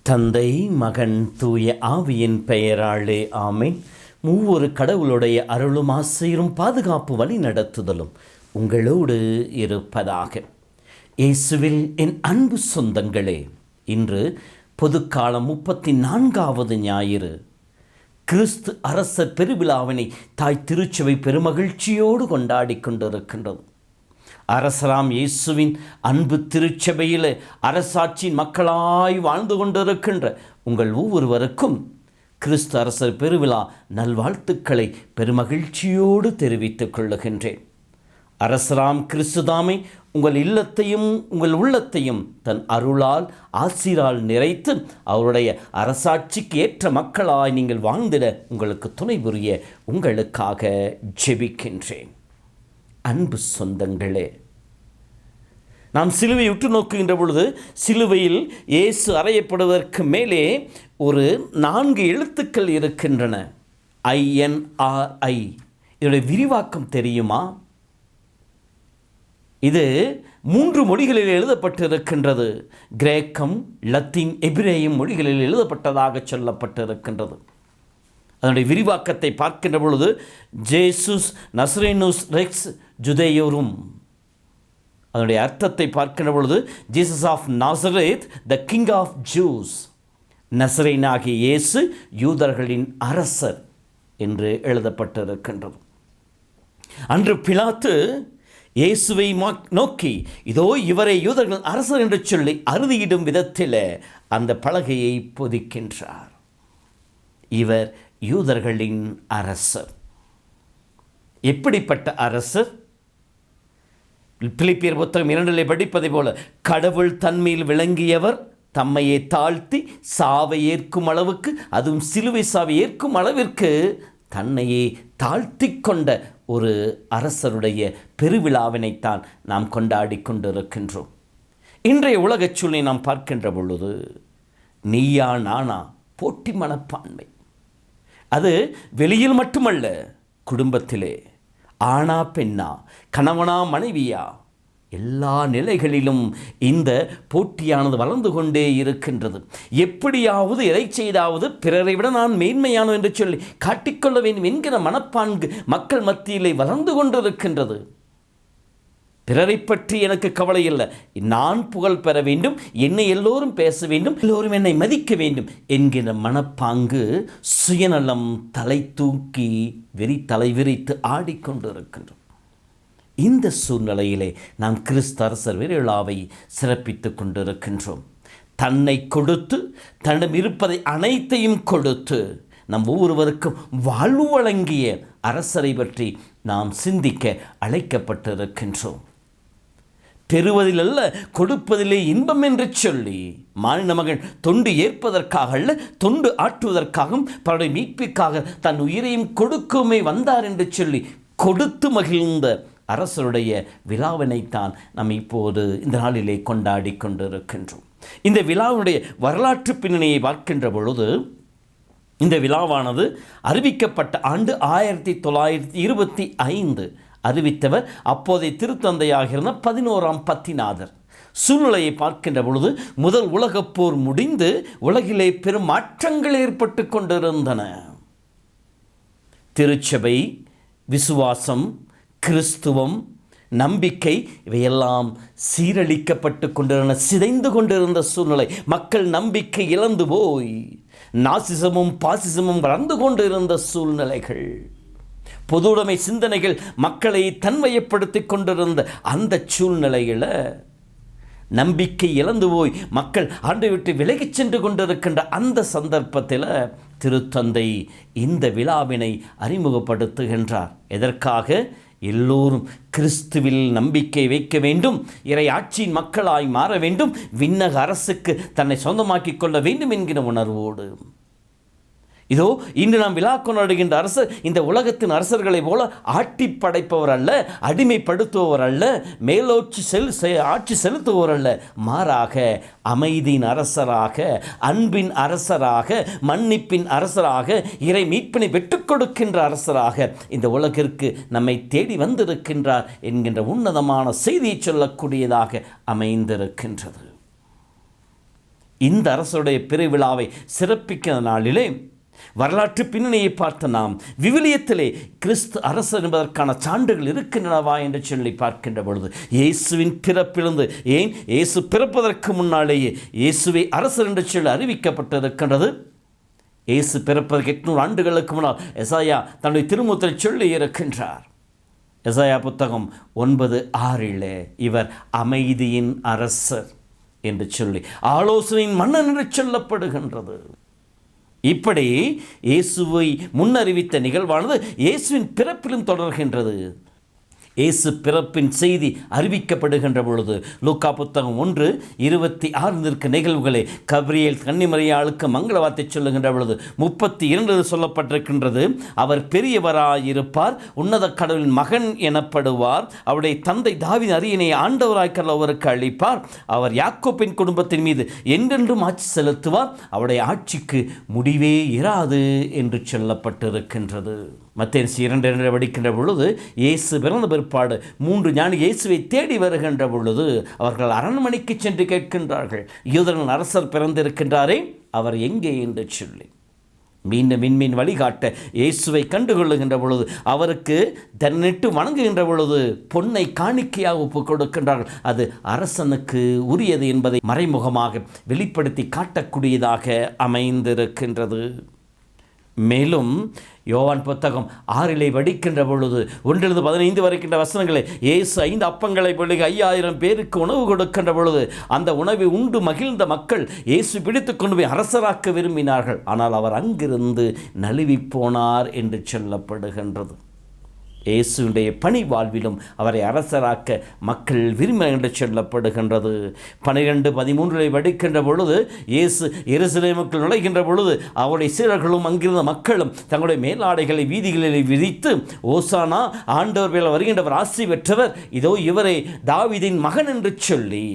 தந்தை, மகன், தூய ஆவியின் பெயராலே ஆமென். மூவொரு கடவுளுடைய அருளும் ஆசையும் பாதுகாப்பு வழி நடத்துதலும் உங்களோடு இருப்பதாக. இயேசுவில் என் அன்பு சொந்தங்களே, இன்று பொதுக்காலம் 34வது ஞாயிறு. கிறிஸ்து அரசர் பெருவிழாவினை தாய் திருச்சபை பெருமகிழ்ச்சியோடு கொண்டாடி கொண்டிருக்கின்றது. அரசராம் இயேசுவின் அன்பு திருச்சபையில் அரசாட்சியின் மக்களாய் வாழ்ந்து கொண்டிருக்கின்ற உங்கள் ஒவ்வொருவருக்கும் கிறிஸ்து அரசர் பெருவிழா நல்வாழ்த்துக்களை பெருமகிழ்ச்சியோடு தெரிவித்துக் கொள்ளுகின்றேன். அரசராம் கிறிஸ்துதாமை உங்கள் இல்லத்தையும் உங்கள் உள்ளத்தையும் தன் அருளால் ஆசிரால் நிறைத்து அவருடைய அரசாட்சிக்கு ஏற்ற மக்களாய் நீங்கள் வாழ்ந்திட உங்களுக்கு துணை புரிய உங்களுக்காக ஜெபிக்கின்றேன். அன்பு சொந்தங்களே, நாம் சிலுவை உற்று நோக்குகின்ற பொழுது சிலுவையில் இயேசு அறையப்படுவதற்கு மேலே ஒரு 4 எழுத்துக்கள் இருக்கின்றன. INRI. இதனுடைய விரிவாக்கம் தெரியுமா? இது 3 மொழிகளில் எழுதப்பட்டிருக்கின்றது. கிரேக்கம், லத்தீன், எபிரேயம் மொழிகளில் எழுதப்பட்டதாக சொல்லப்பட்டிருக்கின்றது. அதனுடைய விரிவாக்கத்தை பார்க்கின்ற பொழுது ஜேசுஸ் நசரேனுஸ் ரெக்ஸ் ஜுதேயோரும், அதனுடைய அர்த்தத்தை பார்க்கின்ற பொழுது Jesus of Nazareth the King of Jews, நசரேனாகிய இயேசு யூதர்களின் அரசர் என்று எழுதப்பட்டிருக்கின்றது. அன்று பிலாத்து இயேசுவை நோக்கி, இதோ இவரை யூதர்கள் அரசர் என்று சொல்லி அறுதியிடும் விதத்தில் அந்த பலகையை பொதிக்கின்றார். இவர் யூதர்களின் அரசர். எப்படிப்பட்ட அரசர்? பிலிப்பியர் புத்தகம் 2 படிப்பதை போல, கடவுள் தன்மையில் விளங்கியவர் தம்மையை தாழ்த்தி சாவை ஏற்கும் அளவுக்கு, அதுவும் சிலுவை சாவை ஏற்கும் அளவிற்கு தன்னையே தாழ்த்தி கொண்ட ஒரு அரசருடைய பெருவிழாவினைத்தான் நாம் கொண்டாடி கொண்டிருக்கின்றோம். இன்றைய உலகச் சூழலை நாம் பார்க்கின்ற பொழுது நீயா நானா போட்டி மனப்பான்மை, அது வெளியில் மட்டுமல்ல, குடும்பத்திலே ஆணா பெண்ணா, கணவனா மனைவியா, எல்லா நிலைகளிலும் இந்த போட்டியானது வளர்ந்து கொண்டே இருக்கின்றது. எப்படியாவது எதை செய்தாவது பிறரை விட நான் மேன்மையானோ என்று சொல்லி காட்டிக்கொள்ள வேண்டும் என்கிற மனப்பான்கு மக்கள் மத்தியிலே வளர்ந்து கொண்டிருக்கின்றது. பிறரை பற்றி எனக்கு கவலை இல்லை, நான் புகழ் பெற வேண்டும், என்னை எல்லோரும் பேச வேண்டும், எல்லோரும் என்னை மதிக்க வேண்டும் என்கிற மனப்பாங்கு சுயநலம் தலை தூக்கி தலை விரித்து ஆடிக்கொண்டிருக்கின்றோம். இந்த சூழ்நிலையிலே நாம் கிறிஸ்து அரசர் விழாவை சிறப்பித்துக் கொண்டிருக்கின்றோம். தன்னை கொடுத்து, தன்னிடம் இருப்பதை அனைத்தையும் கொடுத்து நம் ஒவ்வொருவருக்கும் வாழ்வு வழங்கிய அரசரை பற்றி நாம் சிந்திக்க அழைக்கப்பட்டிருக்கின்றோம். பெறுவதில் அல்ல, கொடுப்பதிலே இன்பம் என்று சொல்லி மானிட மகன் தொண்டு ஏற்பதற்காக அல்ல, தொண்டு ஆற்றுவதற்காகவும் பலருடைய மீட்பிற்காக தன் உயிரையும் கொடுக்குமே வந்தார் என்று சொல்லி கொடுத்து மகிழ்ந்த அரசருடைய விழாவினைத்தான் நாம் இப்போது இந்த நாளிலே கொண்டாடி கொண்டிருக்கின்றோம். இந்த விழாவுடைய வரலாற்று பின்னணியை பார்க்கின்ற பொழுது இந்த விழாவானது அறிவிக்கப்பட்ட ஆண்டு 1925. அறிவித்தவர் அப்போதைய திருத்தந்தையாக இருந்த 11ஆம் பத்திநாதர். சூழ்நிலையை பார்க்கின்ற பொழுது முதல் உலகப் போர் முடிந்து உலகிலே பெரும் மாற்றங்கள் ஏற்பட்டு கொண்டிருந்தன. திருச்சபை, விசுவாசம், கிறிஸ்துவம், நம்பிக்கை இவையெல்லாம் சீரழிக்கப்பட்டு கொண்டிருந்த, சிதைந்து கொண்டிருந்த சூழ்நிலை. மக்கள் நம்பிக்கை இழந்து போய் நாசிசமும் பாசிசமும் வளர்ந்து கொண்டிருந்த சூழ்நிலைகள். பொதுவுடைமை சிந்தனைகள் மக்களை தன்மையப்படுத்தி கொண்டிருந்த அந்த சூழ்நிலையில் நம்பிக்கை இழந்து போய் மக்கள் ஆண்டை விட்டு விலகிச் சென்று கொண்டிருக்கின்ற அந்த சந்தர்ப்பத்தில் திருத்தந்தை இந்த விழாவினை அறிமுகப்படுத்துகின்றார். எதற்காக? எல்லோரும் கிறிஸ்துவில் நம்பிக்கை வைக்க வேண்டும், இறை ஆட்சியின் மக்களாய் மாற வேண்டும், விண்ணக அரசுக்கு தன்னை சொந்தமாக்கிக் கொள்ள வேண்டும் என்கிற உணர்வோடு. இதோ இன்று நாம் விழா கொண்டாடுகின்ற அரசர் இந்த உலகத்தின் அரசர்களைப் போல ஆட்டி படைப்பவர் அல்ல, அடிமைப்படுத்துபவர் அல்ல, ஆட்சி செலுத்துபவர் அல்ல. மாறாக அமைதியின் அரசராக, அன்பின் அரசராக, மன்னிப்பின் அரசராக, இறை மீட்பினை பெற்றுக் கொடுக்கின்ற அரசராக இந்த உலகிற்கு நம்மை தேடி வந்திருக்கின்றார் என்கின்ற உன்னதமான செய்தியை சொல்லக்கூடியதாக அமைந்திருக்கின்றது. இந்த அரசுடைய பெருவிழாவை சிறப்பிக்கிற நாளிலே வரலாற்று பின்னணியை பார்த்த நாம் விவிலியத்திலே கிறிஸ்து அரசர் என்பதற்கான சான்றுகள் இருக்கின்றனவா என்று சொல்லி பார்க்கின்ற பொழுது இயேசுவின் பிறப்பிலிருந்து, ஏன் இயேசு பிறப்பதற்கு முன்னாலேயே இயேசுவை அரசர் என்று சொல்லி அறிவிக்கப்பட்டிருக்கின்றது. இயேசு பிறப்பதற்கு 800 ஆண்டுகளுக்கு முன்னால் எசாயா தன்னுடைய திருமுகத்தில் சொல்லி இருக்கின்றார். எசாயா புத்தகம் 9:6 இவர் அமைதியின் அரசர் என்று சொல்லி ஆலோசனையின் மன்னன் என்று சொல்லப்படுகின்றது. இப்படி இயேசுவை முன்னறிவித்த நிகழ்வானது இயேசுவின் பிறப்பிலும் தொடர்கின்றது. இயேசு பிறப்பின் செய்தி அறிவிக்கப்படுகின்ற பொழுது லூக்கா புத்தகம் 1:26 நிகழ்வுகளை கபிரியேல் கன்னிமரியாளுக்கு மங்கள வார்த்தை சொல்லுகின்ற பொழுது 32 சொல்லப்பட்டிருக்கின்றது. அவர் பெரியவராயிருப்பார், உன்னத கடவுளின் மகன் எனப்படுவார், அவருடைய தந்தை தாவீதின் அரியணை ஆண்டவராய்க்கல் அவருக்கு அளிப்பார், அவர் யாக்கோபின் குடும்பத்தின் மீது என்றென்றும் ஆட்சி செலுத்துவார், அவருடைய ஆட்சிக்கு முடிவே இராது என்று சொல்லப்பட்டிருக்கின்றது. மத்தேயு 2:2 படிக்கின்ற பொழுது இயேசு பிறந்த பிற்பாடு 3 ஞானி இயேசுவை தேடி வருகின்ற பொழுது அவர்கள் அரண்மனைக்கு சென்று கேட்கின்றார்கள், யூதர்களின் அரசர் பிறந்திருக்கின்றாரே, அவர் எங்கே என்று சொல்லி மீண்டும் விண்மீன் வழிகாட்ட இயேசுவை கண்டுகொள்ளுகின்ற பொழுது அவருக்கு தன்னிட்டு வணங்குகின்ற பொழுது பொன்னை காணிக்கையாக ஒப்புக் கொடுக்கின்றார்கள். அது அரசனுக்கு உரியது என்பதை மறைமுகமாக வெளிப்படுத்தி காட்டக்கூடியதாக அமைந்திருக்கின்றது. மேலும் யோவான் புத்தகம் 6 படிக்கின்ற பொழுது 1-15 வரைக்கின்ற வசனங்களை இயேசு 5 அப்பங்களை பிள்ளைகள் 5000 பேருக்கு உணவு கொடுக்கின்ற பொழுது அந்த உணவை உண்டு மகிழ்ந்த மக்கள் இயேசு பிடித்து கொண்டு போய் அரசராக்க விரும்பினார்கள். ஆனால் அவர் அங்கிருந்து நழுவி போனார் என்று சொல்லப்படுகின்றது. இயேசுடைய பணி வாழ்விலும் அவரை அரசராக்க மக்கள் விரும்பினர் என்று சொல்லப்படுகின்றது. 12:13 படிக்கின்ற பொழுது இயேசு எருசலேமுக்குள் நுழைகின்ற பொழுது அவருடைய சீடர்களும் அங்கிருந்த மக்களும் தங்களுடைய மேலாடைகளை வீதிகளில் விரித்து, ஓசானா, ஆண்டவர் மேல் வருகின்றவர் ஆசி பெற்றவர், இதோ இவரே தாவீதின் மகன் என்று சொல்லி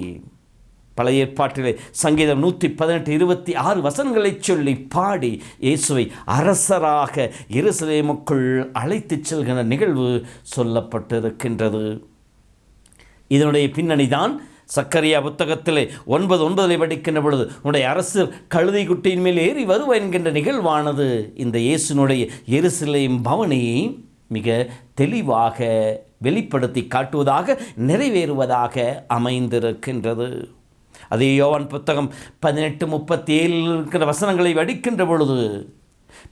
பழைய ஏற்பாட்டிலே சங்கீதம் 118:26 வசனங்களை சொல்லி பாடி இயேசுவை அரசராக எருசலேமுக்குள் அழைத்துச் செல்கின்ற நிகழ்வு சொல்லப்பட்டிருக்கின்றது. இதனுடைய பின்னணிதான் சக்கரியா புத்தகத்திலே 9:9 படிக்கின்ற பொழுது உன்னுடைய அரசு கழுதை குட்டியின் மேல் ஏறி வருவார் என்கின்ற நிகழ்வானது இந்த இயேசுனுடைய எருசலேம் பவனியை மிக தெளிவாக வெளிப்படுத்தி காட்டுவதாக, நிறைவேறுவதாக அமைந்திருக்கின்றது. அதே யோவான் புத்தகம் 18:37 இருக்கிற வசனங்களை படிக்கின்ற பொழுது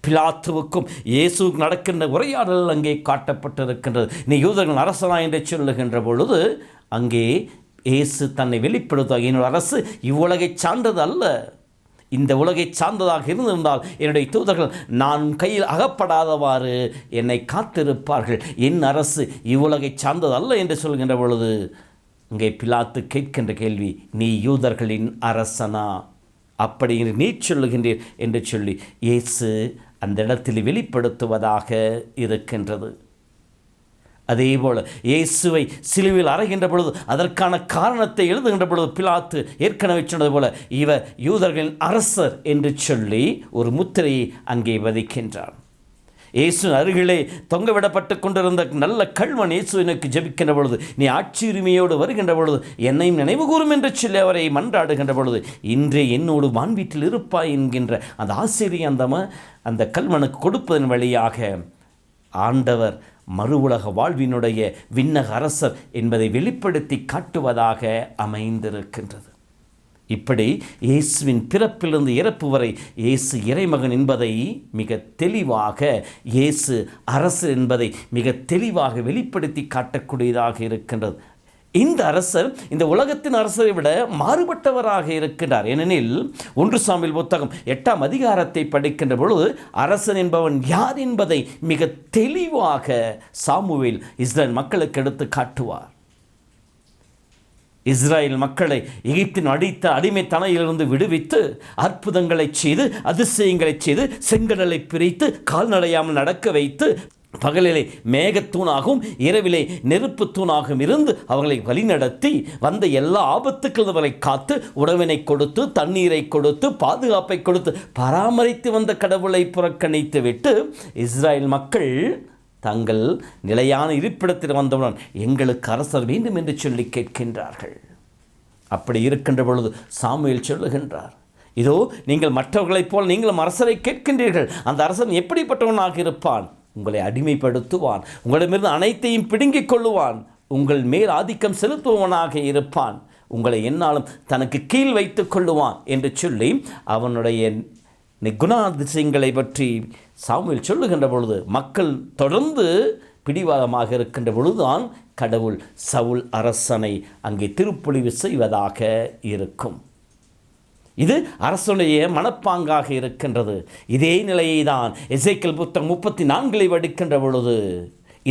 பிலாத்துவுக்கும் இயேசுவுக்கும் நடக்கின்ற உரையாடல் அங்கே காட்டப்பட்டிருக்கின்றது. நீ யூதர்கள் அரசனா என்று சொல்லுகின்ற பொழுது அங்கே இயேசு தன்னை வெளிப்படுத்துவார், என்னுடைய அரசு இவ்வுலகை சார்ந்தது அல்ல, இந்த உலகை சார்ந்ததாக இருந்திருந்தால் என்னுடைய தூதர்கள் நான் கையில் அகப்படாதவாறு என்னை காத்திருப்பார்கள், என் அரசு இவ்வுலகை சார்ந்தது அல்ல என்று சொல்கின்ற பொழுது இங்கே பிலாத்து கேட்கின்ற கேள்வி, நீ யூதர்களின் அரசனா, அப்படி நீ சொல்லுகின்றீர் என்று சொல்லி இயேசு அந்த இடத்தில் வெளிப்படுத்துவதாக இருக்கின்றது. அதேபோல் இயேசுவை சிலுவையில் அறைகின்ற பொழுது அதற்கான காரணத்தை எழுதுகின்ற பொழுது பிலாத்து ஏற்கனவே சொன்னது போல இவர் யூதர்களின் அரசர் என்று சொல்லி ஒரு முத்திரையை அங்கே வதிக்கின்றார். இயேசு அருகிலே தொங்கவிடப்பட்டு கொண்டிருந்த நல்ல கள்வன் இயேசுவினுக்கு ஜெபிக்கின்ற பொழுது, நீ ஆட்சி உரிமையோடு வருகின்ற பொழுது என்னையும் நினைவு கூறும் என்று சொல்லி அவரை மன்றாடுகின்ற பொழுது, இன்றே என்னோடு வான்வீட்டில் இருப்பாய் என்கின்ற அந்த ஆசிரியை அந்த கள்வனுக்கு கொடுப்பதன் வழியாக ஆண்டவர் மறு உலக வாழ்வினுடைய விண்ணக அரசர் என்பதை வெளிப்படுத்தி காட்டுவதாக அமைந்திருக்கின்றது. இப்படி இயேசுவின் பிறப்பிலிருந்து இறப்பு வரை இயேசு இறைமகன் என்பதை மிக தெளிவாக, இயேசு அரசர் என்பதை மிக தெளிவாக வெளிப்படுத்தி காட்டக்கூடியதாக இருக்கின்றது. இந்த அரசர் இந்த உலகத்தின் அரசரை விட மாறுபட்டவராக இருக்கின்றார். ஏனெனில் 1 சாமுவேல் புத்தகம் 8ஆம் அதிகாரத்தை படிக்கின்ற பொழுது அரசன் என்பவன் யார் என்பதை மிக தெளிவாக சாமுவேல் இஸ்ரேல் மக்களுக்கு எடுத்து காட்டுவார். இஸ்ராயேல் மக்களை எகிப்தின் அடித்த அடிமைத்தனையிலிருந்து விடுவித்து அற்புதங்களை செய்து அதிசயங்களை செய்து செங்கடலை பிரித்து கால்நடையாமல் நடக்க வைத்து பகலிலே மேகத்தூணாகவும் இரவிலே நெருப்பு தூணாகவும் இருந்து அவர்களை வழிநடத்தி வந்த எல்லா ஆபத்துக்கள் அவர்களை காத்து உணவினை கொடுத்து தண்ணீரை கொடுத்து பாதுகாப்பை கொடுத்து பராமரித்து வந்த கடவுளை புறக்கணித்து விட்டு இஸ்ராயேல் மக்கள் தங்கள் நிலையான இருப்பிடத்தில் வந்தவுடன் எங்களுக்கு அரசர் வேண்டும் என்று சொல்லி கேட்கின்றார்கள். அப்படி இருக்கின்ற பொழுது சாமுவேல் சொல்லுகின்றார், இதோ நீங்கள் மற்றவர்களைப் போல் நீங்களும் அரசரை கேட்கின்றீர்கள். அந்த அரசன் எப்படிப்பட்டவனாக இருப்பான்? உங்களை அடிமைப்படுத்துவான், உங்களிடமிருந்து அனைத்தையும் பிடுங்கிக் கொள்ளுவான், உங்கள் மேல் ஆதிக்கம் செலுத்துவனாக இருப்பான், உங்களை என்னாலும் தனக்கு கீழ் வைத்துக் கொள்ளுவான் என்று சொல்லி அவனுடைய குணாதிசயங்களை பற்றி சாமுவேல் சொல்லுகின்ற பொழுது மக்கள் தொடர்ந்து பிடிவாதமாக இருக்கின்ற பொழுதுதான் கடவுள் சவுல் அரசனை அங்கே திருப்பொழிவு செய்வதாக இருக்கும். இது அரசனுடைய மனப்பாங்காக இருக்கின்றது. இதே நிலையை தான் எசேக்கியேல் புத்தகம் 34 படிக்கின்ற பொழுது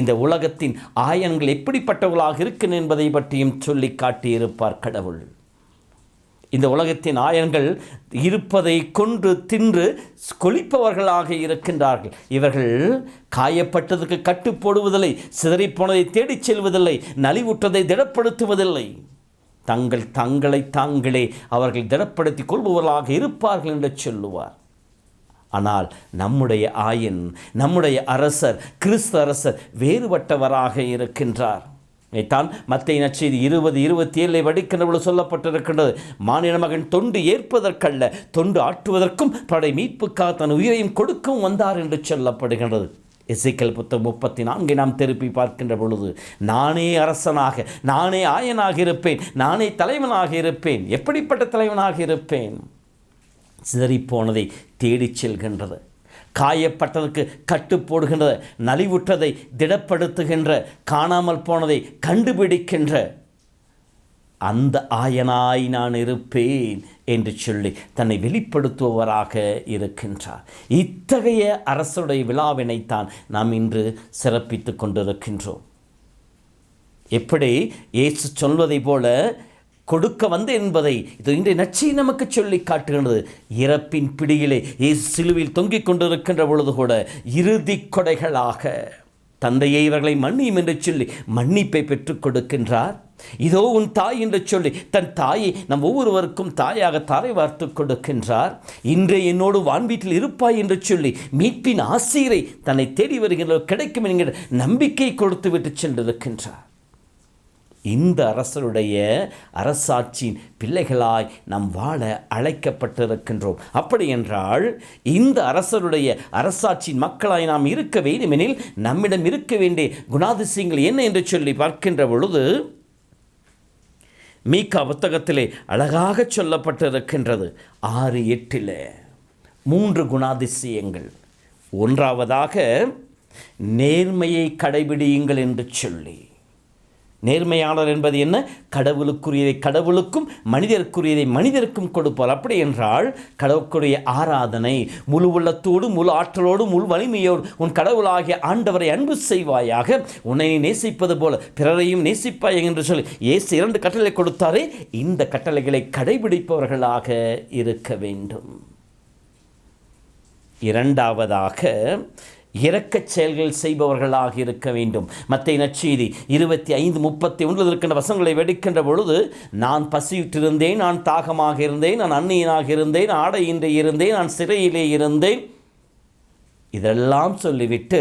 இந்த உலகத்தின் ஆயன்கள் எப்படிப்பட்டவர்களாக இருக்கும் என்பதை பற்றியும் சொல்லி காட்டியிருப்பார் கடவுள். இந்த உலகத்தின் ஆயன்கள் இருப்பதை கொன்று தின்று கொளிப்பவர்களாக இருக்கின்றார்கள். இவர்கள் காயப்பட்டதுக்கு கட்டு போடுவதில்லை, சிதறிப்போனதை தேடிச் செல்வதில்லை, நலிவுற்றதை திடப்படுத்துவதில்லை. தங்களை தாங்களே அவர்கள் திடப்படுத்திக் கொள்பவர்களாக இருப்பார்கள் என்று சொல்லுவார். ஆனால் நம்முடைய ஆயன், நம்முடைய அரசர், கிறிஸ்து அரசர் வேறுபட்டவராக இருக்கின்றார். தான் மத்தேயு நற்செய்தி 20:27 படிக்கின்ற சொல்லப்பட்டிருக்கின்றது, மானிட மகன் தொண்டு ஏற்பதற்கல்ல தொண்டு ஆற்றுவதற்கும் படை மீட்புக்காக தன் உயிரையும் கொடுக்கவும் வந்தார் என்று சொல்லப்படுகின்றது. எசேக்கியேல் புத்தகம் 34 நாம் திருப்பி பார்க்கின்ற பொழுது நானே அரசனாக, நானே ஆயனாக இருப்பேன், நானே தலைவனாக இருப்பேன். எப்படிப்பட்ட தலைவனாக இருப்பேன்? சிதறிப்போனதை தேடிச் செல்கின்றது, காயப்பட்டதற்கு கட்டு போடுகின்றது, நலிவுற்றதை திடப்படுத்துகின்ற, காணாமல் போனதை கண்டுபிடிக்கின்ற அந்த ஆயனாய் நான் இருப்பேன் என்று சொல்லி தன்னை வெளிப்படுத்துபவராக இருக்கின்றார். இத்தகைய அரசுடைய விழாவினைத்தான் நாம் இன்று சிறப்பித்து கொண்டிருக்கின்றோம். எப்படி இயேசு சொல்வதை போல கொடுக்க வந்து என்பதை இது இன்றைய நற்செய்தி நமக்கு சொல்லி காட்டுகின்றது. இறப்பின் பிடியிலே இயேசு சிலுவையில் தொங்கிக் கொண்டிருக்கின்ற பொழுது கூட இறுதி கொடைகளாக தந்தையை இவர்களை மன்னியும் என்று சொல்லி மன்னிப்பை பெற்றுக் கொடுக்கின்றார். இதோ உன் தாய் என்று சொல்லி தன் தாயை நம் ஒவ்வொருவருக்கும் தாயாக தாரை வார்த்து கொடுக்கின்றார். இன்றே என்னோடு வான்வீட்டில் இருப்பாய் என்று சொல்லி மீட்பின் ஆசீரை தன்னை தேடி வருகின்ற கிடைக்கும் என்கிற நம்பிக்கை கொடுத்து விட்டு சென்றிருக்கின்றார். இந்த அரசருடைய அரசாட்சியின் பிள்ளைகளாய் நாம் வாழ அழைக்கப்பட்டிருக்கின்றோம். அப்படி என்றால் இந்த அரசருடைய அரசாட்சியின் மக்களாய் நாம் இருக்க வேண்டுமெனில் நம்மிடம் இருக்க வேண்டிய குணாதிசயங்கள் என்ன என்று சொல்லி பார்க்கின்ற பொழுது மீகா புத்தகத்திலே அழகாக சொல்லப்பட்டிருக்கின்றது. 6:8 3 குணாதிசயங்கள். ஒன்றாவதாக நேர்மையை கடைபிடியுங்கள் என்று சொல்லி. நேர்மையாளர் என்பது என்ன? கடவுளுக்குரியதை கடவுளுக்கும் மனிதருக்குரியதை மனிதருக்கும் கொடுப்பார். அப்படி என்றால் கடவுளுக்குரிய ஆராதனை முழு உள்ளத்தோடு, முழு ஆற்றலோடு, முழு வலிமையோடு உன் கடவுளாகிய ஆண்டவரை அன்பு செய்வாயாக, உன்னை நேசிப்பது போல பிறரையும் நேசிப்பாய் என்று சொல்லி இயேசு 2 கட்டளை கொடுத்தாரே, இந்த கட்டளைகளை கடைபிடிப்பவர்களாக இருக்க வேண்டும். இரண்டாவதாக இரக்கச் செயல்கள் செய்பவர்களாக இருக்க வேண்டும். மத்தேயு நற்செய்தி 25:31 இருக்கின்ற வசனங்களை வெடிக்கின்ற பொழுது, நான் பசியுற்றிருந்தேன், நான் தாகமாக இருந்தேன், நான் அந்நியனாக இருந்தேன், ஆடையின்றி இருந்தேன், நான் சிறையிலே இருந்தேன், இதெல்லாம் சொல்லிவிட்டு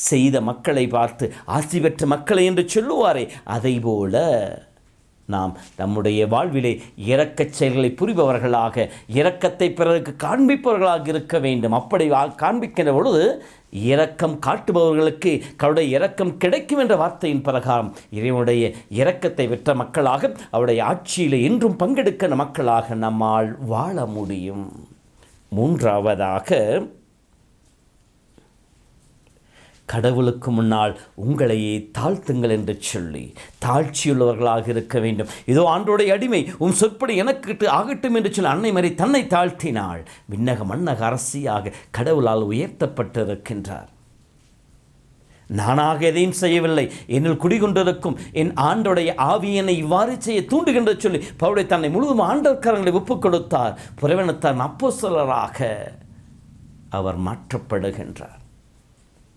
செய்த மக்களை பார்த்து ஆசி பெற்ற மக்களை என்று சொல்லுவாரே, அதை போல நாம் நம்முடைய வாழ்விலே இரக்கச் செயல்களை புரிபவர்களாக, இரக்கத்தை பிறருக்கு காண்பிப்பவர்களாக இருக்க வேண்டும். அப்படி காண்பிக்கின்ற பொழுது இரக்கம் காட்டுபவர்களுக்கு அவருடைய இரக்கம் கிடைக்கும் என்ற வார்த்தையின் பிரகாரம் இறைவனுடைய இரக்கத்தை பெற்ற மக்களாக, அவருடைய ஆட்சியில் என்றும் பங்கெடுக்கிற மக்களாக நம்மால் வாழ முடியும். மூன்றாவதாக கடவுளுக்கு முன்னால் உங்களையே தாழ்த்துங்கள் என்று சொல்லி தாழ்ச்சியுள்ளவர்களாக இருக்க வேண்டும். இதோ ஆண்டோடைய அடிமை, உன் சொற்படி எனக்கு ஆகட்டும் என்று சொல்லி அன்னை மரி தன்னை தாழ்த்தினாள். விண்ணக மன்னக அரசியாக கடவுளால் உயர்த்தப்பட்டிருக்கின்றார். நானாக எதையும் செய்யவில்லை, என்னில் குடிகொண்டிருக்கும் என் ஆண்டோடைய ஆவியனை இவ்வாறு செய்ய தூண்டுகின்ற சொல்லி பவுலை தன்னை முழுவதும் ஆண்டவர் கரங்களை ஒப்புக் கொடுத்தார். புறவனத்தான் அப்போஸ்தலராக அவர் மாற்றப்படுகின்றார்.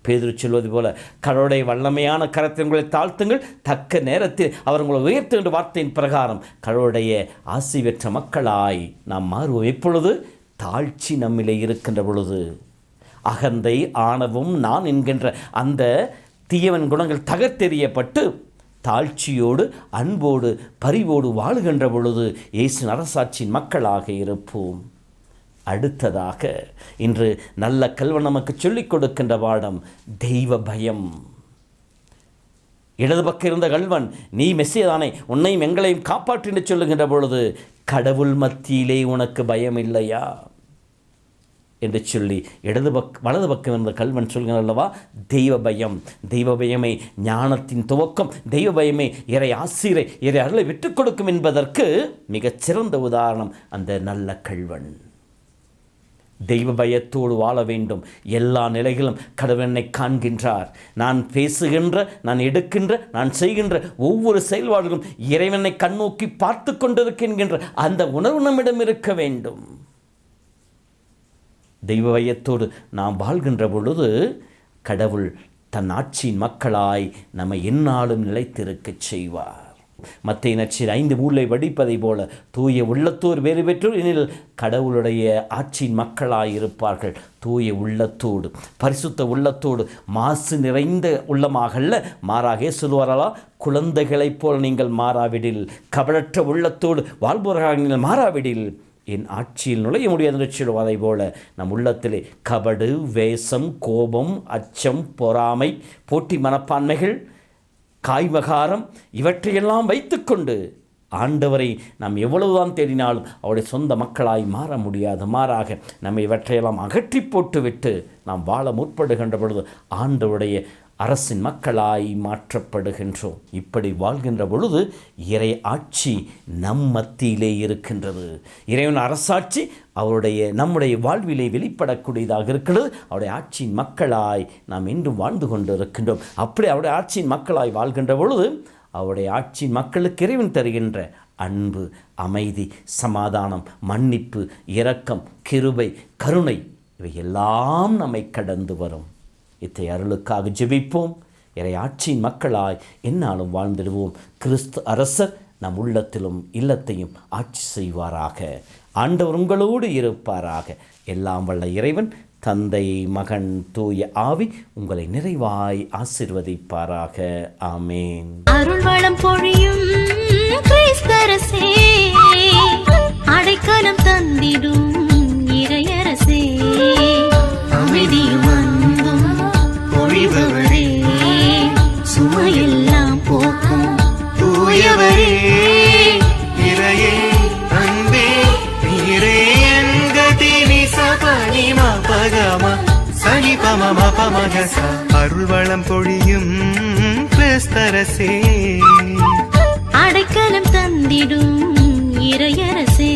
பேதுரு சொல்வது போல, கடவுளுடைய வல்லமையான கரத்தை உங்களை தாழ்த்துங்கள், தக்க நேரத்தில் அவர் உங்களை உயர்த்துகின்ற வார்த்தையின் பிரகாரம் கடவுளுடைய ஆசி பெற்ற மக்களாய் நாம் மாறுவோம். எப்பொழுது? தாழ்ச்சி நம்மிலே இருக்கின்ற பொழுது. அகந்தை, ஆணவம், நான் என்கின்ற அந்த தீயவன் குணங்கள் தகர்த்தெறியப்பட்டு தாழ்ச்சியோடு அன்போடு பரிவோடு வாழுகின்ற பொழுது இயேசு அரசாட்சியின் மக்களாக இருப்போம். அடுத்ததாக இன்று நல்ல கல்வன் நமக்கு சொல்லிக் கொடுக்கின்ற பாடம் தெய்வ பயம். இடது பக்கம் இருந்த கல்வன், நீ மெசியதானே, உன்னையும் எங்களையும் காப்பாற்றின்னு சொல்லுகின்ற பொழுது, கடவுள் மத்தியிலே உனக்கு பயம் இல்லையா என்று சொல்லி வலது பக்கம் இருந்த கல்வன் சொல்கிறார் அல்லவா, தெய்வ பயம். தெய்வ பயமே ஞானத்தின் துவக்கம், தெய்வ பயமே இறை ஆசிரை, இறை அருளை விட்டுக் கொடுக்கும் என்பதற்கு மிகச்சிறந்த உதாரணம் அந்த நல்ல கல்வன். தெய்வ பயத்தோடு வாழ வேண்டும். எல்லா நிலைகளும் கடவுள் என்னை காண்கின்றார். நான் பேசுகின்ற, நான் எடுக்கின்ற, நான் செய்கின்ற ஒவ்வொரு செயல்பாடுகளும் இறைவனை கண்ணோக்கி பார்த்து கொண்டிருக்கின்ற அந்த உணர்வு நம்மிடம் இருக்க வேண்டும். தெய்வ பயத்தோடு நாம் வாழ்கின்ற பொழுது கடவுள் தன் ஆட்சியின் மக்களாய் நம்மை எந்நாளும் நிலைத்திருக்கச் செய்வார். மத்தேயு நற்செய்தி 5:3 படிப்பதை போல, தூய உள்ளத்தோர் வேறு பெற்றோர் எனில் கடவுளுடைய ஆட்சியின் மக்களாயிருப்பார்கள். தூய உள்ளத்தோடு, பரிசுத்த உள்ளத்தோடு, மாசு நிறைந்த உள்ளமாகல்ல, மாறாக சொல்லுவாரா, குழந்தைகளைப் போல் நீங்கள் மாறாவிடில், கபடற்ற உள்ளத்தோடு வாழ்பவர்களாக நீங்கள் மாறாவிடில் என் ஆட்சியில் நுழைய முடியாது என்று சொல்வதை போல, நம் உள்ளத்திலே கபடு, வேஷம், கோபம், அச்சம், பொறாமை, போட்டி மனப்பான்மைகள், காய்மகாரம் இவற்றையெல்லாம் வைத்துக்கொண்டு ஆண்டவரை நாம் எவ்வளவுதான் தேடினாலும் அவருடைய சொந்த மக்களாய் மாற முடியாது. மாறாக நம்ம இவற்றையெல்லாம் அகற்றி போட்டுவிட்டு நாம் வாழ முற்படுகின்ற பொழுது ஆண்டவருடைய அரசின் மக்களாய் மாற்றப்படுகின்றோம். இப்படி வாழ்கின்ற பொழுது இறை ஆட்சி நம் மத்தியிலே இருக்கின்றது. இறைவன் அரசாட்சி நம்முடைய வாழ்விலே வெளிப்படக்கூடியதாக இருக்கிறது. அவருடைய ஆட்சியின் மக்களாய் நாம் இன்றும் வாழ்ந்து கொண்டு இருக்கின்றோம். அப்படி அவருடைய ஆட்சியின் மக்களாய் வாழ்கின்ற பொழுது அவருடைய ஆட்சியின் மக்களுக்கு இறைவன் தருகின்ற அன்பு, அமைதி, சமாதானம், மன்னிப்பு, இரக்கம், கிருபை, கருணை இவை எல்லாம் நம்மை கடந்து வரும். இத்தகைய அருளுக்காக ஜெபிப்போம். இறை ஆட்சியின் மக்களாய் எந்நாளும் வாழ்ந்திடுவோம். கிறிஸ்து அரசர் நம் உள்ளத்திலும் இல்லத்தையும் ஆட்சி செய்வாராக. ஆண்டவர் உங்களோடு இருப்பாராக. எல்லாம் வல்ல இறைவன் தந்தை, மகன், தூய ஆவி உங்களை நிறைவாய் ஆசீர்வதிப்பாராக. ஆமேன். அருள்வளம் பொழியும் கிறிஸ்தரசே, அடைக்கலம் தந்திடும் இறையரசே, அமைதியும் அன்பும் பொழிபவரே, சுமையெல்லாம் போக்கும் தூயவரே, இறையே அன்பே நீரே என்கதி நிசபனி மபகம சனி பம பமகச. அருள்வளம் பொழியும் கிறிஸ்தரசே, அடைக்கலம் தந்திடும் இறையரசே.